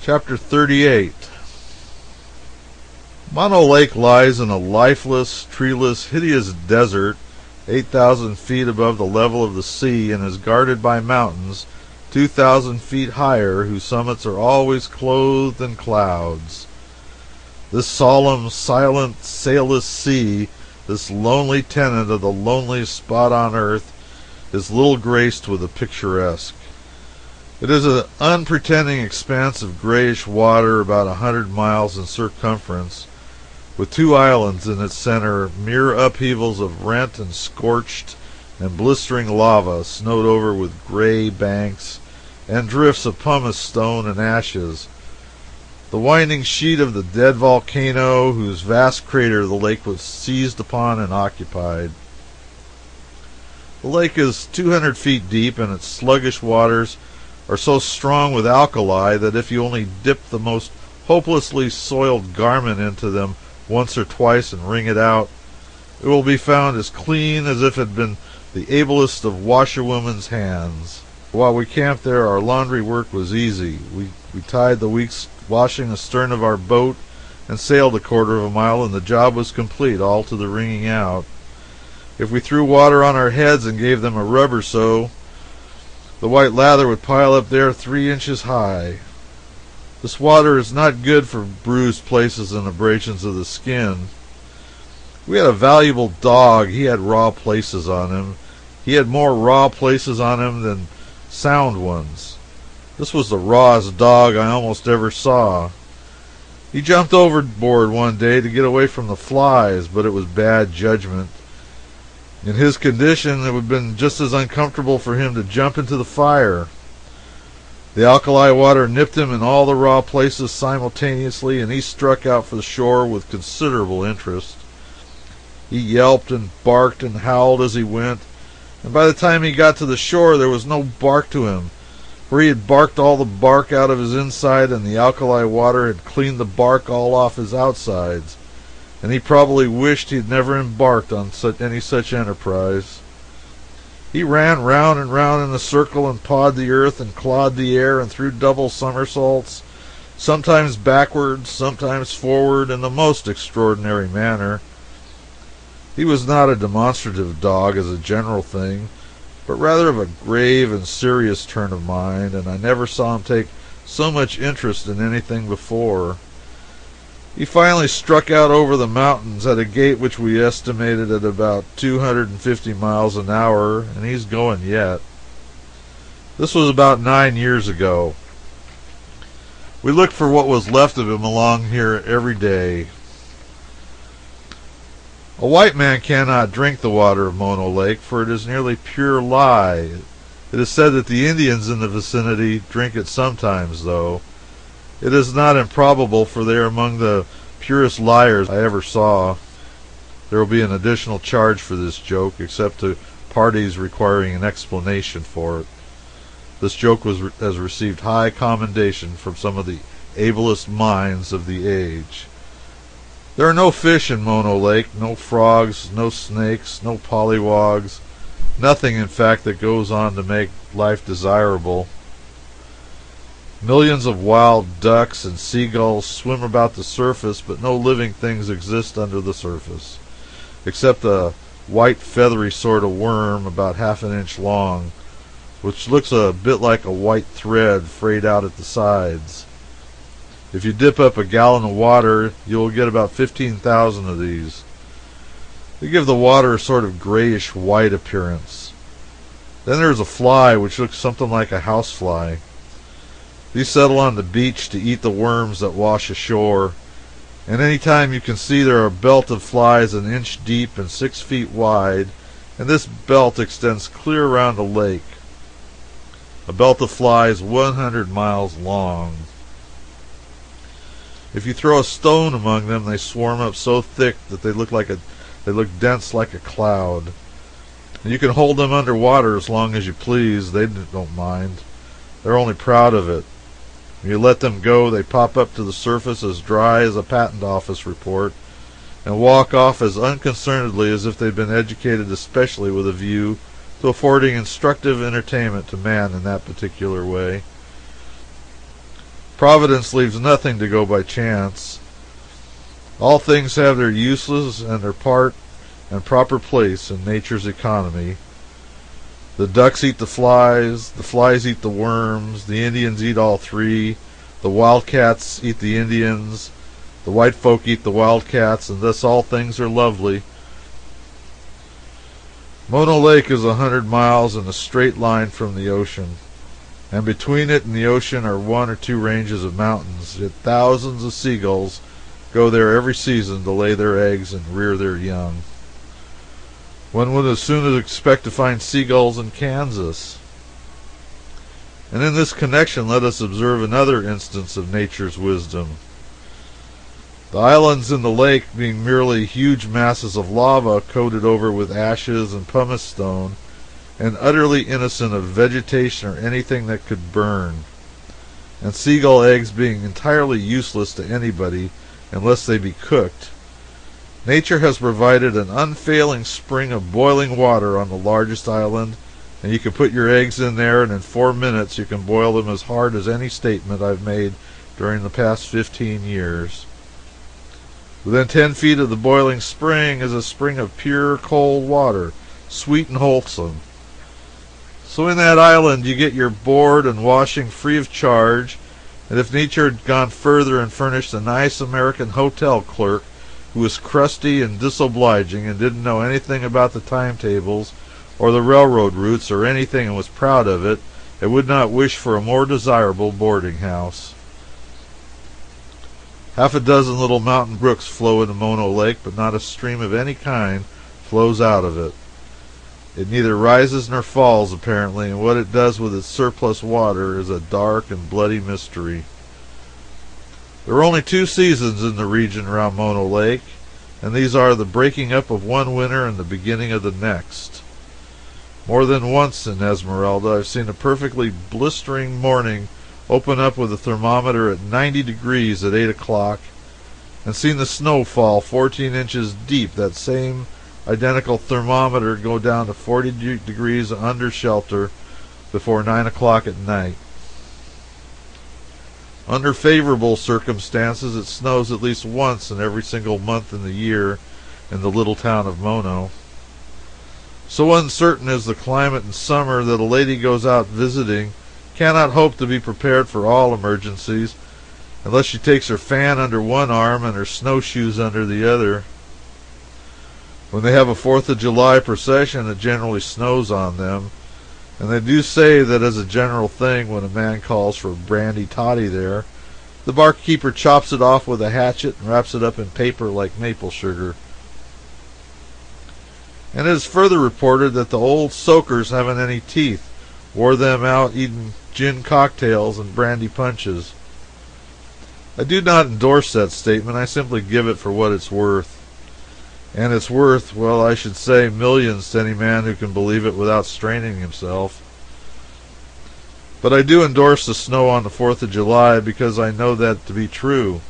Chapter 38. Mono Lake lies in a lifeless, treeless, hideous desert 8,000 feet above the level of the sea and is guarded by mountains 2,000 feet higher, whose summits are always clothed in clouds. This solemn, silent, sailless sea, this lonely tenant of the loneliest spot on earth, is little graced with the picturesque. It is an unpretending expanse of grayish water about 100 miles in circumference, with two islands in its center, mere upheavals of rent and scorched and blistering lava, snowed over with gray banks and drifts of pumice stone and ashes. The winding sheet of the dead volcano, whose vast crater the lake was seized upon and occupied. The lake is 200 feet deep, and its sluggish waters are so strong with alkali that if you only dip the most hopelessly soiled garment into them once or twice and wring it out, it will be found as clean as if it had been the ablest of washerwomen's hands. While we camped there, our laundry work was easy. We tied the week's washing astern of our boat and sailed a quarter of a mile, and the job was complete, all to the wringing out. If we threw water on our heads and gave them a rub or so, the white lather would pile up there 3 inches high. This water is not good for bruised places and abrasions of the skin. We had a valuable dog. He had raw places on him. He had more raw places on him than sound ones. This was the rawest dog I almost ever saw. He jumped overboard one day to get away from the flies, but it was bad judgment. In his condition, it would have been just as uncomfortable for him to jump into the fire. The alkali water nipped him in all the raw places simultaneously, and he struck out for the shore with considerable interest. He yelped and barked and howled as he went, and by the time he got to the shore there was no bark to him, for he had barked all the bark out of his inside, and the alkali water had cleaned the bark all off his outsides, and he probably wished he had never embarked on any such enterprise. He ran round and round in a circle and pawed the earth and clawed the air and threw double somersaults, sometimes backwards, sometimes forward, in the most extraordinary manner. He was not a demonstrative dog as a general thing, but rather of a grave and serious turn of mind, and I never saw him take so much interest in anything before. He finally struck out over the mountains at a gait which we estimated at about 250 miles an hour, and he's going yet. This was about 9 years ago. We looked for what was left of him along here every day. A white man cannot drink the water of Mono Lake, for it is nearly pure lye. It is said that the Indians in the vicinity drink it sometimes, though. It is not improbable, for they are among the purest liars I ever saw. There will be an additional charge for this joke, except to parties requiring an explanation for it. This joke has received high commendation from some of the ablest minds of the age. There are no fish in Mono Lake, no frogs, no snakes, no pollywogs, nothing, in fact, that goes on to make life desirable. Millions of wild ducks and seagulls swim about the surface, but no living things exist under the surface, except a white feathery sort of worm about half an inch long, which looks a bit like a white thread frayed out at the sides. If you dip up a gallon of water, you will get about 15,000 of these. They give the water a sort of grayish white appearance. Then there is a fly which looks something like a housefly. These settle on the beach to eat the worms that wash ashore, and any time you can see there are a belt of flies an inch deep and 6 feet wide, and this belt extends clear around the lake. A belt of flies 100 miles long. If you throw a stone among them, they swarm up so thick that they look dense like a cloud. And you can hold them under water as long as you please. They don't mind. They're only proud of it. When you let them go, they pop up to the surface as dry as a patent office report, and walk off as unconcernedly as if they'd been educated especially with a view to affording instructive entertainment to man in that particular way. Providence leaves nothing to go by chance. All things have their uses and their part and proper place in nature's economy. The ducks eat the flies eat the worms, the Indians eat all three, the wildcats eat the Indians, the white folk eat the wildcats, and thus all things are lovely. Mono Lake is 100 miles in a straight line from the ocean, and between it and the ocean are one or two ranges of mountains, yet thousands of seagulls go there every season to lay their eggs and rear their young. One would as soon expect to find seagulls in Kansas. And in this connection, let us observe another instance of nature's wisdom. The islands in the lake being merely huge masses of lava coated over with ashes and pumice stone, and utterly innocent of vegetation or anything that could burn, and seagull eggs being entirely useless to anybody unless they be cooked, nature has provided an unfailing spring of boiling water on the largest island, and you can put your eggs in there, and in 4 minutes you can boil them as hard as any statement I've made during the past 15 years. Within 10 feet of the boiling spring is a spring of pure cold water, sweet and wholesome. So in that island you get your board and washing free of charge, and if nature had gone further and furnished a nice American hotel clerk who was crusty and disobliging and didn't know anything about the timetables or the railroad routes or anything and was proud of it, I would not wish for a more desirable boarding house. Half a dozen little mountain brooks flow into Mono Lake, but not a stream of any kind flows out of it. It neither rises nor falls, apparently, and what it does with its surplus water is a dark and bloody mystery. There are only 2 seasons in the region around Mono Lake, and these are the breaking up of one winter and the beginning of the next. More than once in Esmeralda I've seen a perfectly blistering morning open up with a thermometer at 90 degrees at 8 o'clock, and seen the snow fall 14 inches deep, that same identical thermometer go down to 40 degrees under shelter before 9 o'clock at night. Under favorable circumstances, it snows at least once in every single month in the year in the little town of Mono. So uncertain is the climate in summer that a lady goes out visiting cannot hope to be prepared for all emergencies unless she takes her fan under one arm and her snowshoes under the other. When they have a 4th of July procession, it generally snows on them, and they do say that as a general thing, when a man calls for brandy toddy there, the barkeeper chops it off with a hatchet and wraps it up in paper like maple sugar. And it is further reported that the old soakers haven't any teeth, wore them out eating gin cocktails and brandy punches. I do not endorse that statement. I simply give it for what it's worth. And it's worth, well, I should say millions to any man who can believe it without straining himself. But I do endorse the snow on the 4th of July because I know that to be true.